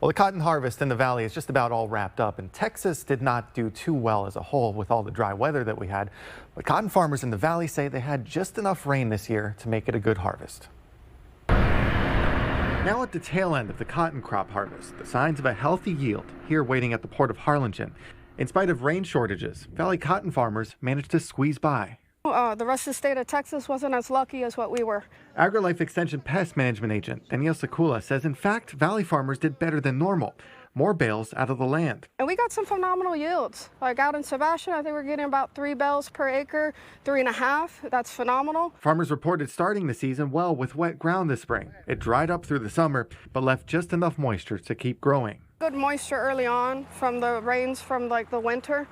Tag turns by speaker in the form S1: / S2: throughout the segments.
S1: Well, the cotton harvest in the valley is just about all wrapped up, and Texas did not do too well as a whole with all the dry weather that we had. But cotton farmers in the valley say they had just enough rain this year to make it a good harvest. Now at the tail end of the cotton crop harvest, the signs of a healthy yield here waiting at the port of Harlingen. In spite of rain shortages, valley cotton farmers managed to squeeze by.
S2: The rest of the state of Texas wasn't as lucky as what we were.
S1: AgriLife Extension Pest Management Agent Danielle Sakula says, in fact, valley farmers did better than normal. More bales out of the land.
S2: And we got some phenomenal yields. Like out in Sebastian, I think we're getting about 3 bales per acre, 3.5. That's phenomenal.
S1: Farmers reported starting the season well with wet ground this spring. It dried up through the summer, but left just enough moisture to keep growing.
S2: Good moisture early on from the rains from like the winter.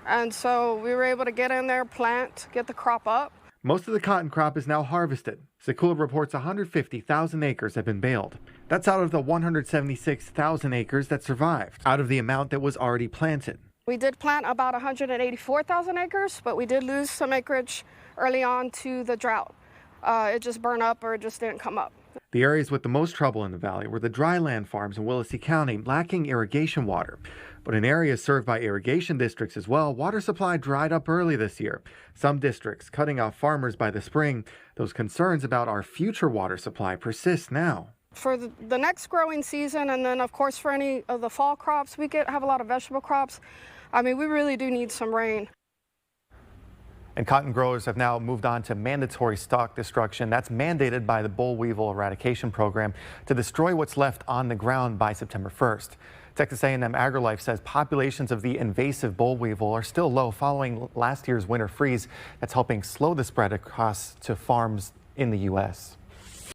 S2: And so we were able to get in there, plant, get the crop up.
S1: Most of the cotton crop is now harvested. Sakula reports 150,000 acres have been baled. That's out of the 176,000 acres that survived, out of the amount that was already planted.
S2: We did plant about 184,000 acres, but we did lose some acreage early on to the drought. It just burned up or it just didn't come up.
S1: The areas with the most trouble in the valley were the dry land farms in Willacy County, lacking irrigation water. But in areas served by irrigation districts as well, water supply dried up early this year. Some districts cutting off farmers by the spring. Those concerns about our future water supply persist now.
S2: For the next growing season, and then of course for any of the fall crops, we have a lot of vegetable crops. I mean, we really do need some rain.
S1: And cotton growers have now moved on to mandatory stalk destruction. That's mandated by the boll weevil eradication program to destroy what's left on the ground by September 1st. Texas A&M AgriLife says populations of the invasive boll weevil are still low following last year's winter freeze. That's helping slow the spread across to farms in the U.S.